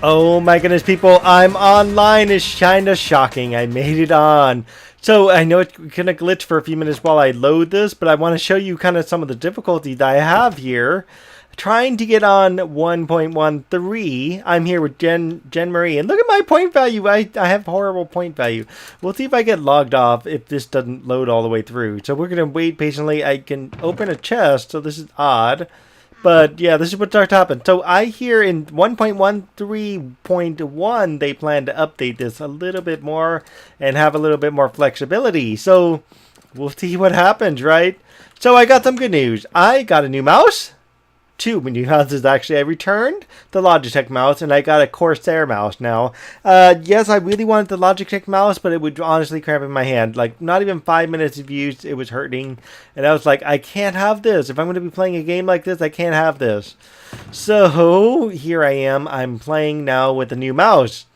Oh my goodness, people, I'm online. It's kind of shocking. I made it on. So I know it's going to glitch for a few minutes while I load this, but I want to show you kind of some of the difficulty that I have here. Trying to get on 1.13. I'm here with Jen Marie, and look at my point value. I have horrible point value. We'll see if I get logged off if this doesn't load all the way through. So we're going to wait patiently. I can open a chest, so this is odd. But yeah, this is what starts to happen. So I hear in 1.13.1 they plan to update this a little bit more and have a little bit more flexibility. So we'll see what happens, right? So I got some good news. I got a new mouse. Two new houses actually. I returned the Logitech mouse and I got a Corsair mouse now. Yes, I really wanted the Logitech mouse, but it would honestly cramp in my hand. Like not even 5 minutes of use, it was hurting, and I was like, I can't have this. If I'm going to be playing a game like this, I can't have this. So here I am. I'm playing now with the new mouse,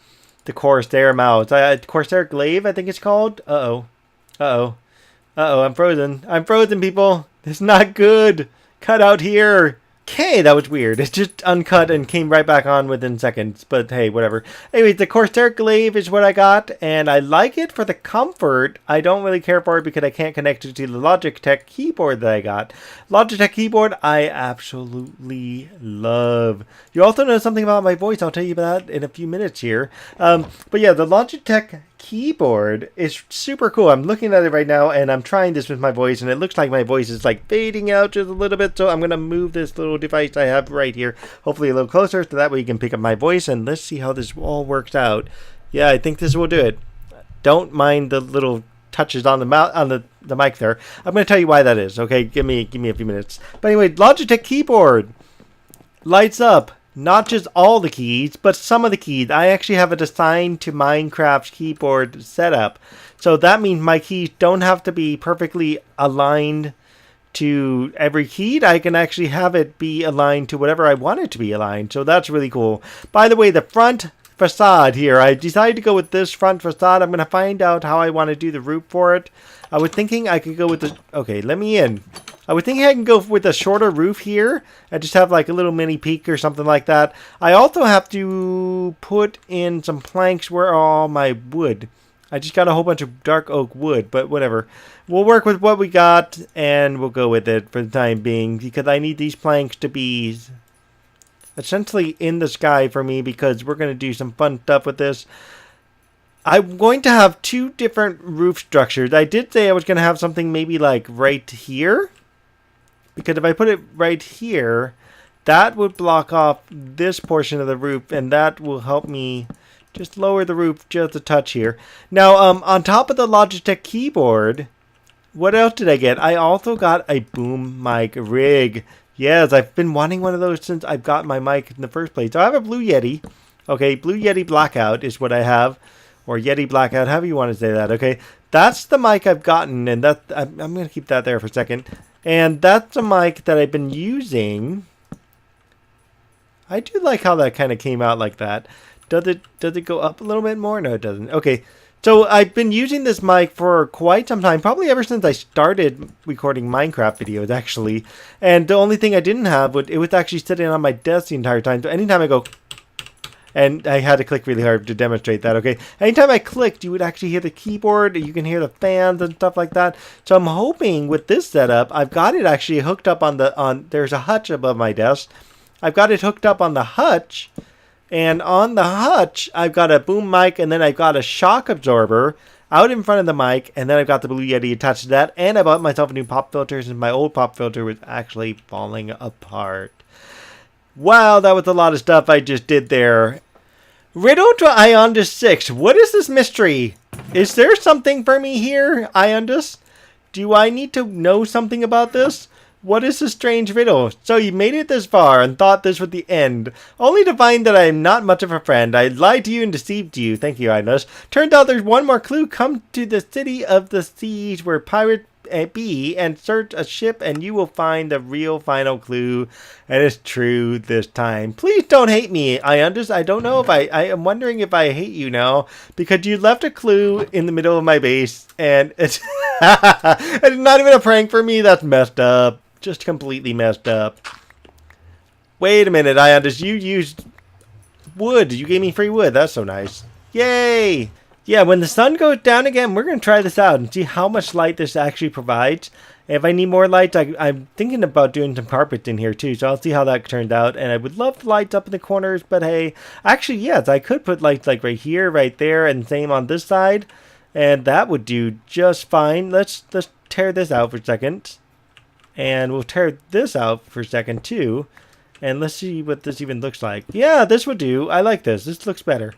the Corsair mouse. Corsair Glaive, I think it's called. I'm frozen. I'm frozen, people. It's not good. Cut out here. Okay, that was weird. It just uncut and came right back on within seconds. But hey, whatever. Anyways, the Corsair Glaive is what I got, and I like it for the comfort. I don't really care for it because I can't connect it to the Logitech keyboard that I got. Logitech keyboard, I absolutely love. You also know something about my voice. I'll tell you about that in a few minutes here. But yeah, the Logitech keyboard is super cool. I'm looking at it right now and I'm trying this with my voice, and it looks like my voice is like fading out just a little bit, so I'm gonna move this little device I have right here hopefully a little closer so that way you can pick up my voice, and let's see how this all works out. Yeah, I think this will do it. Don't mind the little touches on the mic there. I'm gonna tell you why that is. Okay, give me a few minutes. But anyway, Logitech keyboard lights up. Not just all the keys, but some of the keys. I actually have it assigned to Minecraft keyboard setup. So that means my keys don't have to be perfectly aligned to every key. I can actually have it be aligned to whatever I want it to be aligned. So that's really cool. By the way, the front facade here, I decided to go with this front facade. I'm going to find out how I want to do the roof for it. I was thinking I could go with the... Okay, let me in. I would think I can go with a shorter roof here and just have like a little mini peak or something like that. I also have to put in some planks where all my wood. I just got a whole bunch of dark oak wood, but whatever. We'll work with what we got and we'll go with it for the time being because I need these planks to be essentially in the sky for me because we're going to do some fun stuff with this. I'm going to have two different roof structures. I did say I was going to have something maybe like right here. Because if I put it right here, that would block off this portion of the roof, and that will help me just lower the roof just a touch here. Now, on top of the Logitech keyboard, what else did I get? I also got a boom mic rig. Yes, I've been wanting one of those since I've got my mic in the first place. So I have a Blue Yeti. Okay, Blue Yeti Blackout is what I have. Or Yeti Blackout, however you want to say that, okay? That's the mic I've gotten, and that I'm going to keep that there for a second. And that's a mic that I've been using. I do like how that kind of came out like that. Does it go up a little bit more? No, it doesn't. Okay, so I've been using this mic for quite some time, probably ever since I started recording Minecraft videos, actually. And the only thing I didn't have, it was actually sitting on my desk the entire time. So anytime I go... And I had to click really hard to demonstrate that, okay? Anytime I clicked, you would actually hear the keyboard. You can hear the fans and stuff like that. So I'm hoping with this setup, I've got it actually hooked up there's a hutch above my desk. I've got it hooked up on the hutch. And on the hutch, I've got a boom mic, and then I've got a shock absorber out in front of the mic. And then I've got the Blue Yeti attached to that. And I bought myself a new pop filter since my old pop filter was actually falling apart. Wow, that was a lot of stuff I just did there. Riddle to Iondus 6. What is this mystery? Is there something for me here, Iondus? Do I need to know something about this? What is this strange riddle? So you made it this far and thought this was the end, only to find that I am not much of a friend. I lied to you and deceived you. Thank you, Iondus. Turns out there's one more clue. Come to the city of the seas where Pirate B and search a ship and you will find the real final clue, and it's true this time. Please don't hate me, Iondus. I don't know if I am wondering if I hate you now because you left a clue in the middle of my base and it's it's not even a prank for me. That's messed up, just completely messed up. Wait a minute, Iondus, you used wood. You gave me free wood. That's so nice. Yay! Yeah, when the sun goes down again, we're going to try this out and see how much light this actually provides. If I need more light, I'm thinking about doing some carpet in here too, so I'll see how that turned out. And I would love the lights up in the corners, but hey, actually, yes, I could put lights like right here, right there, and same on this side. And that would do just fine. Let's tear this out for a second. And we'll tear this out for a second too. And let's see what this even looks like. Yeah, this would do. I like this. This looks better.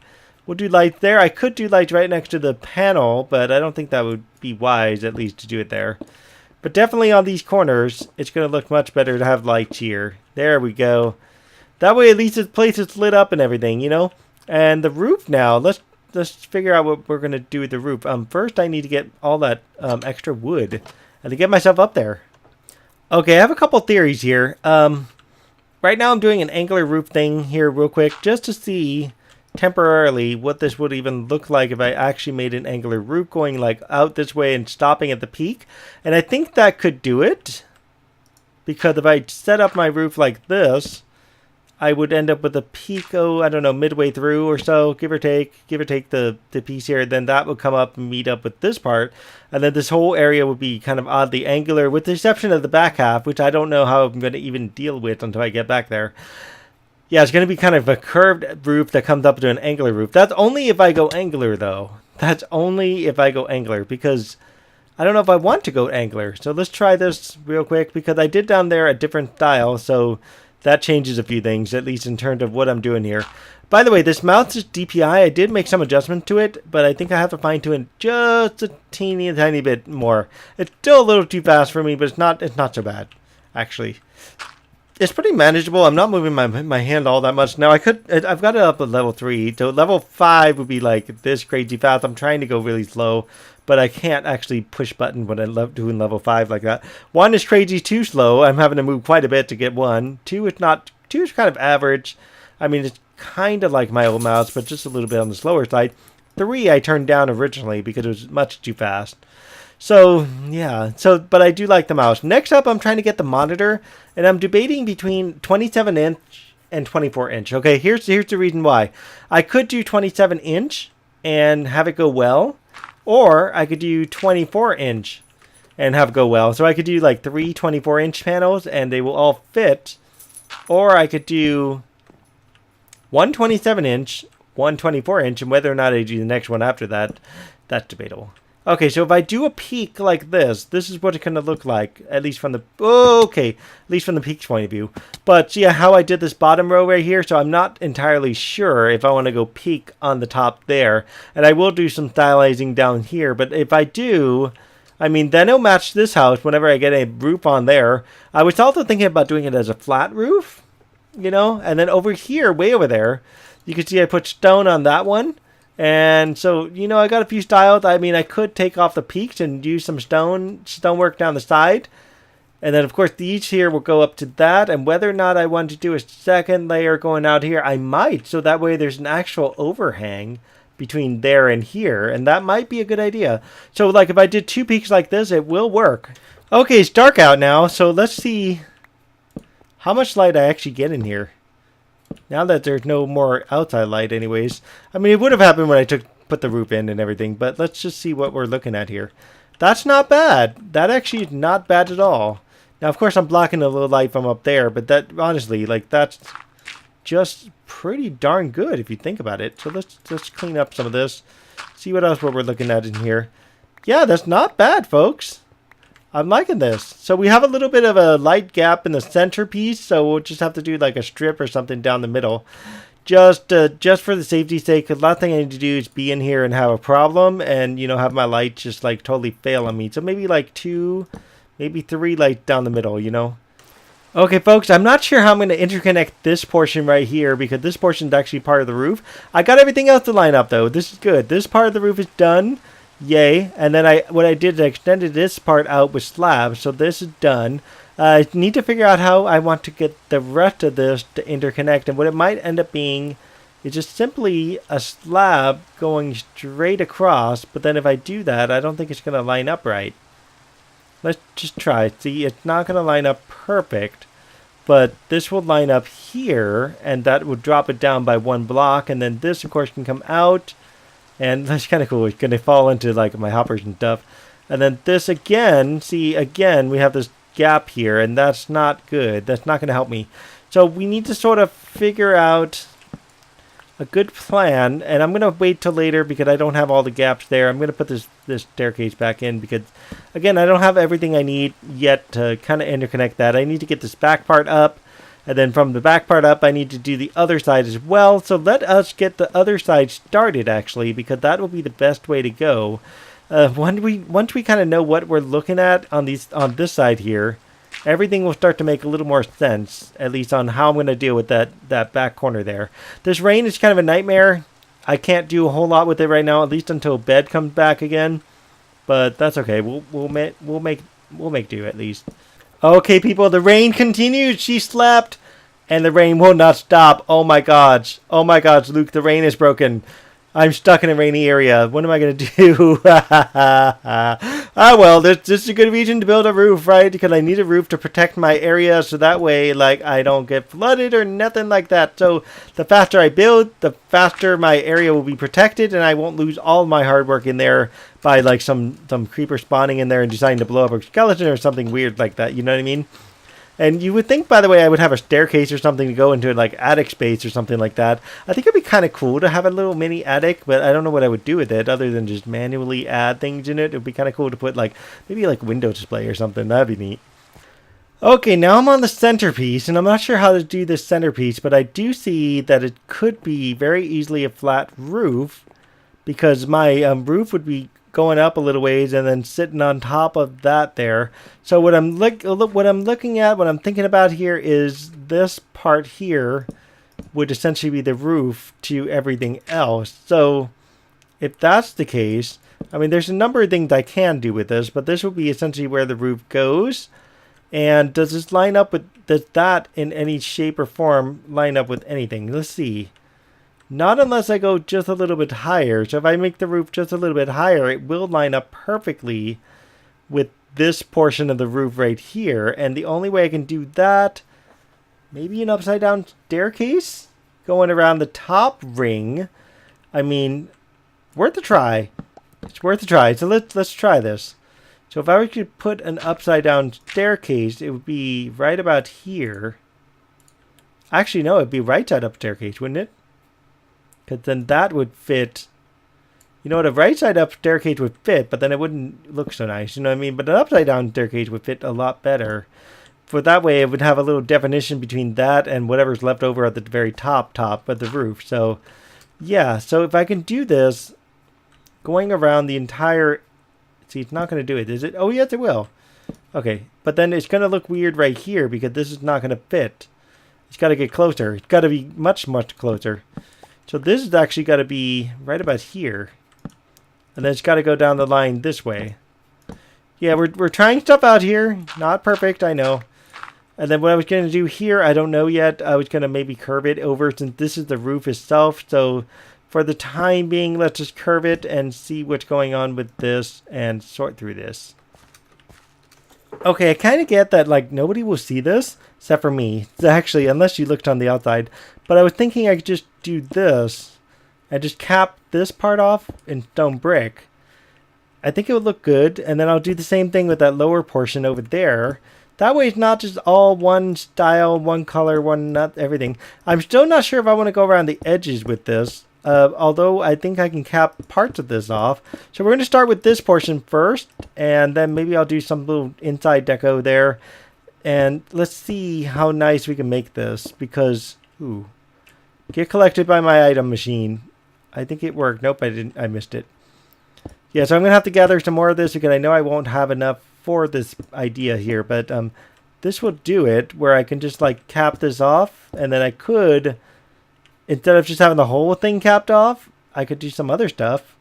We'll do lights there. I could do lights right next to the panel, but I don't think that would be wise, at least, to do it there. But definitely on these corners, it's going to look much better to have lights here. There we go. That way, at least this place is lit up and everything, you know? And the roof now, let's figure out what we're going to do with the roof. First, I need to get all that extra wood and to get myself up there. Okay, I have a couple theories here. Right now, I'm doing an angular roof thing here real quick, just to see temporarily what this would even look like if I actually made an angular roof going like out this way and stopping at the peak. And I think that could do it, because if I set up my roof like this, I would end up with a peak, I don't know, midway through or so, give or take the piece here. Then that would come up and meet up with this part, and then this whole area would be kind of oddly angular, with the exception of the back half, which I don't know how I'm going to even deal with until I get back there. Yeah, it's going to be kind of a curved roof that comes up to an angular roof. That's only if I go angular, though. That's only if I go angular, because I don't know if I want to go angular. So let's try this real quick, because I did down there a different style, so that changes a few things, at least in terms of what I'm doing here. By the way, this mouse's DPI, I did make some adjustment to it, but I think I have to fine-tune it just a tiny bit more. It's still a little too fast for me, but it's not so bad, actually. It's pretty manageable. I'm not moving my hand all that much. Now, I've got it up at level 3. So level 5 would be like this crazy fast. I'm trying to go really slow, but I can't actually push button when I'm doing level 5 like that. 1 is crazy too slow. I'm having to move quite a bit to get 1. 2 is not. 2 is kind of average. I mean, it's kind of like my old mouse, but just a little bit on the slower side. 3 I turned down originally because it was much too fast. So, yeah. But I do like the mouse. Next up, I'm trying to get the monitor, and I'm debating between 27-inch and 24-inch. Okay, here's the reason why. I could do 27-inch and have it go well, or I could do 24-inch and have it go well. So I could do like 3 24-inch panels, and they will all fit, or I could do one 27-inch, one 24-inch, and whether or not I do the next one after that, that's debatable. Okay, so if I do a peak like this is what it's going to look like, at least from the, at least from the peak's point of view. But see how I did this bottom row right here? So I'm not entirely sure if I want to go peak on the top there. And I will do some stylizing down here. But if I do, I mean, then it'll match this house whenever I get a roof on there. I was also thinking about doing it as a flat roof, you know? And then over here, way over there, you can see I put stone on that one. And so, you know, I got a few styles. I mean, I could take off the peaks and use some stonework down the side. And then, of course, these here will go up to that. And whether or not I want to do a second layer going out here, I might. So that way there's an actual overhang between there and here. And that might be a good idea. So, like, if I did 2 peaks like this, it will work. Okay, it's dark out now. So let's see how much light I actually get in here. Now that there's no more outside light anyways. I mean, it would have happened when I put the roof in and everything, but let's just see what we're looking at here. That's not bad. That actually is not bad at all. Now, of course, I'm blocking a little light from up there, but that, honestly, like, that's just pretty darn good if you think about it. So let's clean up some of this. See what else we're looking at in here. Yeah, that's not bad, folks. I'm liking this. So we have a little bit of a light gap in the centerpiece, so we'll just have to do like a strip or something down the middle. Just for the safety's sake, because the last thing I need to do is be in here and have a problem and, you know, have my light just like totally fail on me. So maybe like 2, maybe 3 lights down the middle, you know. Okay, folks, I'm not sure how I'm going to interconnect this portion right here, because this portion is actually part of the roof. I got everything else to line up, though. This is good. This part of the roof is done. Yay. And then what I did is I extended this part out with slabs, so this is done. I need to figure out how I want to get the rest of this to interconnect, and what it might end up being is just simply a slab going straight across, but then if I do that, I don't think it's going to line up right. Let's just try. See, it's not going to line up perfect, But this will line up here, and that will drop it down by 1 block, and then this, of course, can come out, and that's kind of cool. It's going to fall into, like, my hoppers and stuff. And then this again, see, again, we have this gap here, and that's not good. That's not going to help me. So we need to sort of figure out a good plan, and I'm going to wait till later because I don't have all the gaps there. I'm going to put this staircase back in because, again, I don't have everything I need yet to kind of interconnect that. I need to get this back part up, and then from the back part up, I need to do the other side as well. So let us get the other side started, actually, because that will be the best way to go. Once we kind of know what we're looking at on this side here, everything will start to make a little more sense, at least on how I'm going to deal with that back corner there. This rain is kind of a nightmare. I can't do a whole lot with it right now, at least until bed comes back again. But that's okay. We'll make do at least. Okay, people, the rain continues. She slept, and the rain will not stop. Oh my gosh. Oh my gosh, Luke, the rain is broken. I'm stuck in a rainy area. What am I going to do? Well, this is a good reason to build a roof, right? Because I need a roof to protect my area so that way, like, I don't get flooded or nothing like that. So the faster I build, the faster my area will be protected, and I won't lose all my hard work in there by, like, some creeper spawning in there and deciding to blow up a skeleton or something weird like that. You know what I mean? And you would think, by the way, I would have a staircase or something to go into, like, attic space or something like that. I think it'd be kind of cool to have a little mini attic, but I don't know what I would do with it other than just manually add things in it. It would be kind of cool to put, like, maybe, like, window display or something. That'd be neat. Okay, now I'm on the centerpiece, and I'm not sure how to do this centerpiece, but I do see that it could be very easily a flat roof, because my roof would be going up a little ways and then sitting on top of that there. So what I'm looking at, what I'm thinking about here is this part here would essentially be the roof to everything else. So if that's the case, I mean, there's a number of things I can do with this, but this will be essentially where the roof goes. And does this line up with, does that in any shape or form line up with anything? Let's see. Not unless I go just a little bit higher. So if I make the roof just a little bit higher, it will line up perfectly with this portion of the roof right here. And the only way I can do that, maybe an upside down staircase going around the top ring. I mean, worth a try. It's worth a try. So let's try this. So if I could put an upside down staircase, it would be right about here. Actually, no, it'd be right side up staircase, wouldn't it? Because then that would fit. You know what, a right side up staircase would fit, but then it wouldn't look so nice. You know what I mean? But an upside down staircase would fit a lot better. For that way, it would have a little definition between that and whatever's left over at the very top of the roof. So, yeah. So if I can do this, going around the entire. See, it's not going to do it, is it? Oh, yes, it will. Okay, but then it's going to look weird right here because this is not going to fit. It's got to get closer. It's got to be much, much closer. So this has actually got to be right about here. And then it's got to go down the line this way. Yeah, we're trying stuff out here. Not perfect, I know. And then what I was going to do here, I don't know yet. I was going to maybe curve it over since this is the roof itself. So for the time being, let's just curve it and see what's going on with this and sort through this. Okay, I kind of get that, like, nobody will see this except for me. Actually, unless you looked on the outside. But I was thinking I could just do this and just cap this part off in stone brick. I think it would look good. And then I'll do the same thing with that lower portion over there. That way it's not just all one style, one color, one nut, everything. I'm still not sure if I want to go around the edges with this. Although I think I can cap parts of this off. So we're going to start with this portion first. And then maybe I'll do some little inside deco there. And let's see how nice we can make this. Because, ooh. Get collected by my item machine. I think it worked. Nope, I didn't. I missed it. Yeah, so I'm going to have to gather some more of this because I know I won't have enough for this idea here. But this will do it where I can just like cap this off. And then I could, instead of just having the whole thing capped off, I could do some other stuff.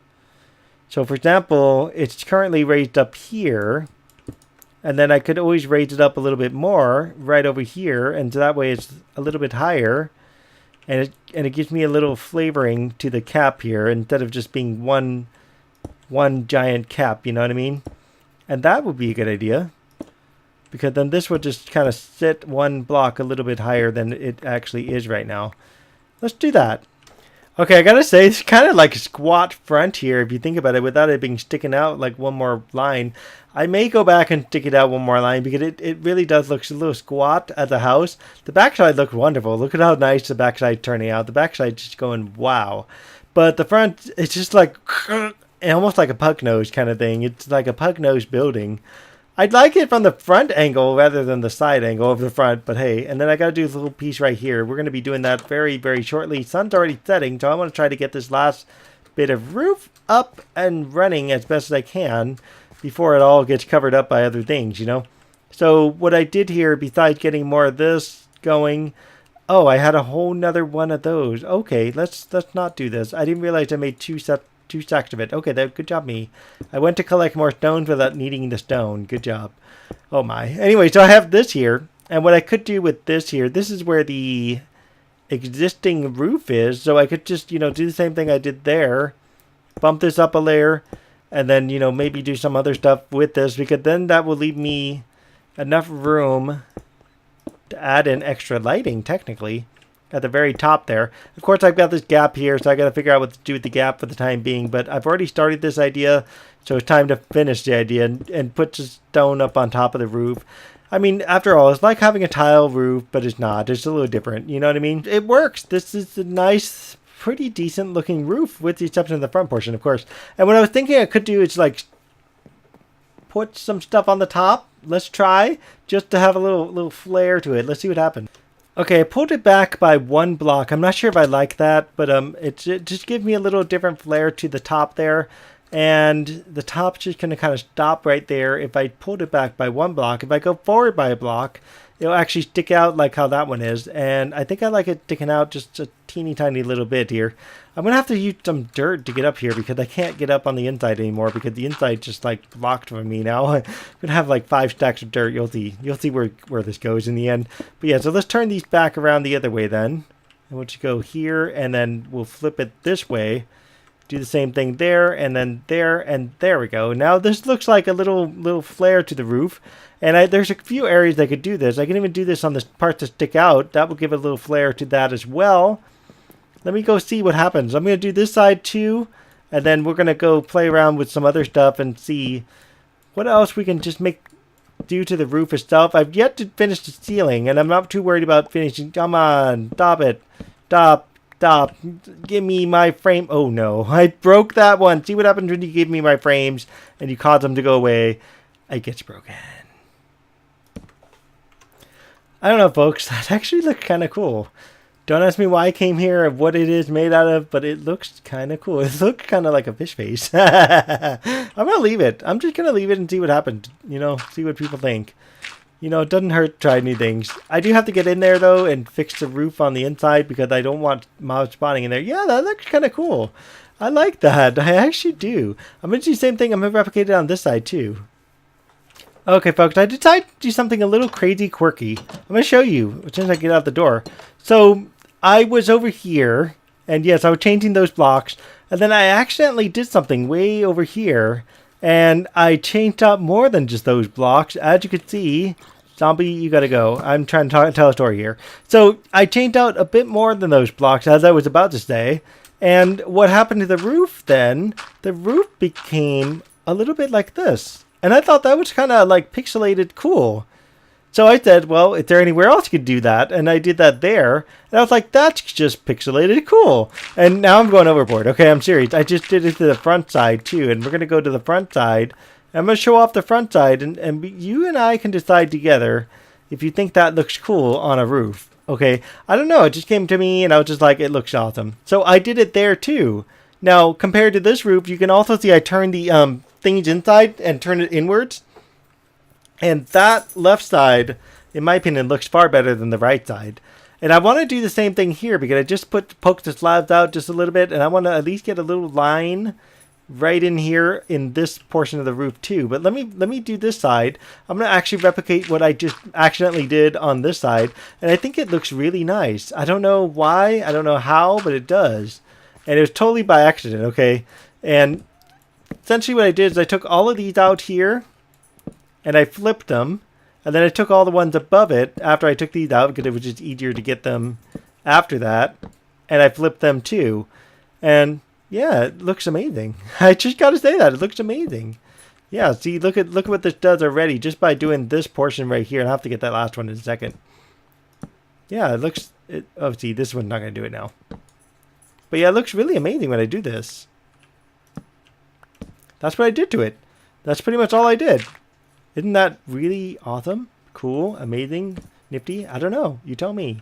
So for example, it's currently raised up here. And then I could always raise it up a little bit more right over here. And so that way it's a little bit higher. And it gives me a little flavoring to the cap here instead of just being one giant cap, you know what I mean? And that would be a good idea. because then this would just kind of sit one block a little bit higher than it actually is right now. Let's do that. Okay, I gotta say, it's kind of like a squat front here if you think about it, without it being sticking out like one more line. I may go back and stick it out one more line because it really does look a little squat as a house. The backside looks wonderful. Look at how nice the backside's turning out. The backside's just going wow. But the front, it's just like almost like a pug nose kind of thing. It's like a pug nose building. I'd like it from the front angle rather than the side angle of the front, but hey. And then I got to do this little piece right here. We're going to be doing that very, very shortly. Sun's already setting, so I want to try to get this last bit of roof up and running as best as I can before it all gets covered up by other things, you know? So what I did here, besides getting more of this going, oh, I had a whole nother one of those. Okay, let's not do this. I didn't realize I made two stacks of it. Okay, good job me. I went to collect more stones without needing the stone. Good job. Oh my. Anyway, so I have this here, and what I could do with this here, this is where the existing roof is, so I could just, do the same thing I did there. Bump this up a layer, and then, maybe do some other stuff with this, because then that will leave me enough room to add in extra lighting, technically, at the very top there. Of course, I've got this gap here, so I got to figure out what to do with the gap for the time being, but I've already started this idea, so it's time to finish the idea and put the stone up on top of the roof. I mean, after all, it's like having a tile roof, but it's not. It's a little different, you know what I mean? It works. This is a nice, pretty decent looking roof, with the exception of the front portion, of course. And what I was thinking I could do is, like, put some stuff on the top. Let's try, just to have a little flair to it. Let's see what happens. Okay, I pulled it back by one block. I'm not sure if I like that, but it just gives me a little different flair to the top there. And the top's just going to kind of stop right there. If I pulled it back by one block, if I go forward by a block, it'll actually stick out like how that one is. And I think I like it sticking out just a teeny tiny little bit here. I'm going to have to use some dirt to get up here because I can't get up on the inside anymore because the inside just like blocked for me now. I'm going to have like 5 stacks of dirt. You'll see where this goes in the end. But yeah, so let's turn these back around the other way then. And we'll just go here and then we'll flip it this way. Do the same thing there, and then there, and there we go. Now this looks like a little flare to the roof, and there's a few areas I could do this. I can even do this on the parts that stick out. That will give a little flare to that as well. Let me go see what happens. I'm going to do this side too, and then we're going to go play around with some other stuff and see what else we can just do to the roof itself. I've yet to finish the ceiling, and I'm not too worried about finishing. Come on, stop it. Stop. Give me my frame. Oh no, I broke that one. See what happens when you give me my frames and you cause them to go away. It gets broken. I don't know, folks. That actually looked kind of cool. Don't ask me why I came here or what it is made out of, but it looks kind of cool. It looks kind of like a fish face. I'm going to leave it. I'm just going to leave it and see what happens. See what people think. It doesn't hurt to try new things. I do have to get in there, though, and fix the roof on the inside because I don't want mobs spawning in there. Yeah, that looks kind of cool. I like that. I actually do. I'm going to do the same thing. I'm going to replicate it on this side, too. Okay, folks, I decided to do something a little crazy quirky. I'm going to show you as soon as I get out the door. So, I was over here, and yes, I was changing those blocks, and then I accidentally did something way over here. And I changed out more than just those blocks. As you can see, zombie, you gotta go. I'm trying to tell a story here. So I changed out a bit more than those blocks, as I was about to say. And what happened to the roof then? The roof became a little bit like this. And I thought that was kind of like pixelated cool. So I said, well, is there anywhere else you could do that? And I did that there. And I was like, that's just pixelated cool. And now I'm going overboard. Okay, I'm serious. I just did it to the front side, too. And we're going to go to the front side. I'm going to show off the front side. And you and I can decide together if you think that looks cool on a roof. Okay, I don't know. It just came to me, and I was just like, it looks awesome. So I did it there, too. Now, compared to this roof, you can also see I turned the things inside and turned it inwards. And that left side, in my opinion, looks far better than the right side. And I want to do the same thing here because I just poked the slabs out just a little bit. And I want to at least get a little line right in here in this portion of the roof too. But let me do this side. I'm going to actually replicate what I just accidentally did on this side. And I think it looks really nice. I don't know why. I don't know how, but it does. And it was totally by accident, okay? And essentially what I did is I took all of these out here. And I flipped them, And then I took all the ones above it after I took these out because it was just easier to get them after that. And I flipped them too. And yeah, it looks amazing. I just got to say that. It looks amazing. Yeah, see, look at what this does already just by doing this portion right here. And I'll have to get that last one in a second. Yeah, it looks... oh, see, this one's not going to do it now. But yeah, it looks really amazing when I do this. That's what I did to it. That's pretty much all I did. Isn't that really awesome? Cool? Amazing? Nifty? I don't know. You tell me.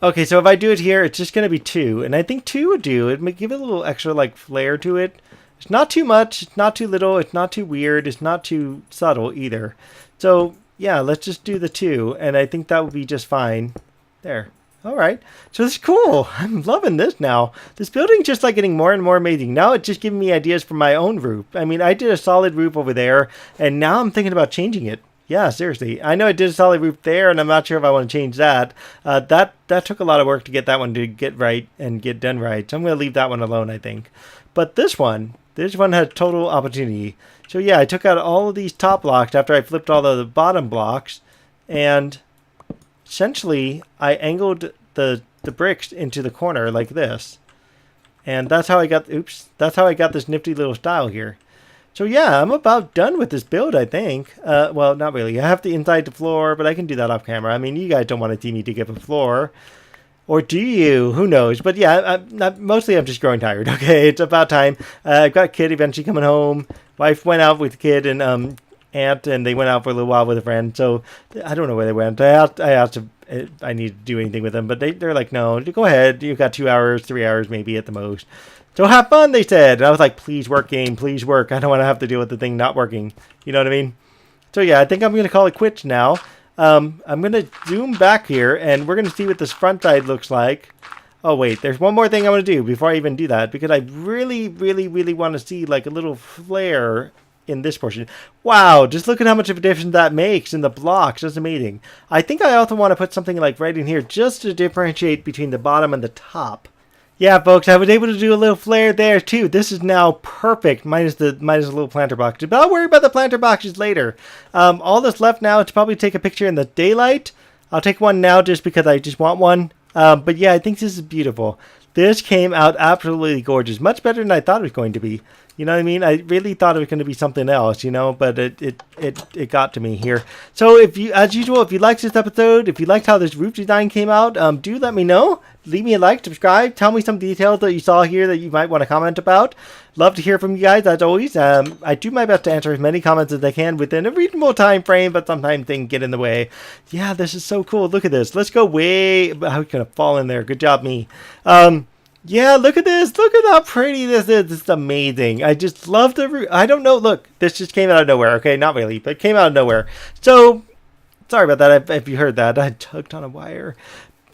Okay, so if I do it here, it's just going to be 2. And I think 2 would do. It might give it a little extra, like, flair to it. It's not too much. It's not too little. It's not too weird. It's not too subtle either. So, yeah, let's just do the 2. And I think that would be just fine. There. All right. So this is cool. I'm loving this now. This building's just like getting more and more amazing. Now it's just giving me ideas for my own roof. I mean, I did a solid roof over there, and now I'm thinking about changing it. Yeah, seriously. I know I did a solid roof there, and I'm not sure if I want to change that. That took a lot of work to get that one to get right and get done right. So I'm going to leave that one alone, I think. But this one has total opportunity. So yeah, I took out all of these top blocks after I flipped all of the bottom blocks, and essentially, I angled the bricks into the corner like this. And that's how I got, that's how I got this nifty little style here. So yeah, I'm about done with this build, I think. Well, not really. I have to inside the floor, but I can do that off camera. I mean, you guys don't want to see me dig up a floor. Or do you? Who knows? But yeah, mostly I'm just growing tired. Okay, it's about time. I've got a kid eventually coming home. Wife went out with the kid and aunt, and they went out for a little while with a friend. So I don't know where they went. I asked if I need to do anything with them, but they're like, no, go ahead. You've got 2 hours, 3 hours maybe at the most. So have fun, they said. And I was like, please work, game, please work. I don't want to have to deal with the thing not working. You know what I mean? So yeah, I think I'm going to call it quits now. I'm going to zoom back here, and we're going to see what this front side looks like. Oh, wait, there's one more thing I want to do before I even do that, because I really, really, really want to see like a little flare in this portion. Wow, just look at how much of a difference that makes in the blocks. That's amazing. I think I also want to put something like right in here just to differentiate between the bottom and the top. Yeah, folks, I was able to do a little flare there too. This is now perfect, minus the little planter box. But I'll worry about the planter boxes later. All that's left now is to probably take a picture in the daylight. I'll take one now just because I just want one. But yeah, I think this is beautiful. This came out absolutely gorgeous. Much better than I thought it was going to be. You know what I mean? I really thought it was going to be something else, you know, but it got to me here. So if you, as usual, if you liked this episode, if you liked how this roof design came out, do let me know. Leave me a like, subscribe, tell me some details that you saw here that you might want to comment about. Love to hear from you guys, as always. I do my best to answer as many comments as I can within a reasonable time frame, but sometimes things get in the way. Yeah, this is so cool. Look at this. Let's go way... I'm going to fall in there. Good job, me. Yeah, look at this. Look at how pretty this is. It's amazing. I just love the roof. I don't know. Look, this just came out of nowhere. Okay, not really, but it came out of nowhere. So, sorry about that if you heard that. I tugged on a wire.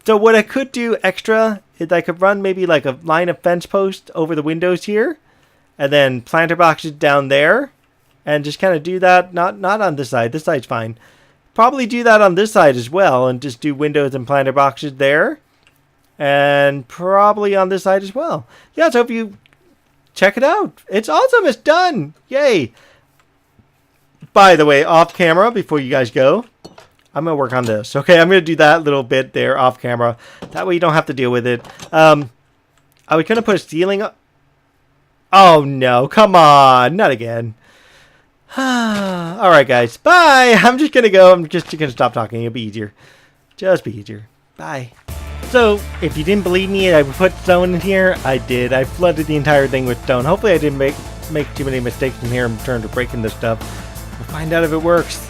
So what I could do extra is I could run maybe like a line of fence posts over the windows here. And then planter boxes down there. And just kind of do that. Not on this side. This side's fine. Probably do that on this side as well. And just do windows and planter boxes there. And probably on this side as well. Yeah, so if you check it out. It's awesome. It's done. Yay. By the way, off camera, before you guys go, I'm going to work on this. Okay, I'm going to do that little bit there off camera. That way you don't have to deal with it. I was going to put a ceiling up. Oh, no. Come on. Not again. All right, guys. Bye. I'm just going to go. I'm just going to stop talking. It'll be easier. Just be easier. Bye. So, if you didn't believe me, I put stone in here. I did. I flooded the entire thing with stone. Hopefully I didn't make too many mistakes in here in terms of breaking this stuff. We'll find out if it works.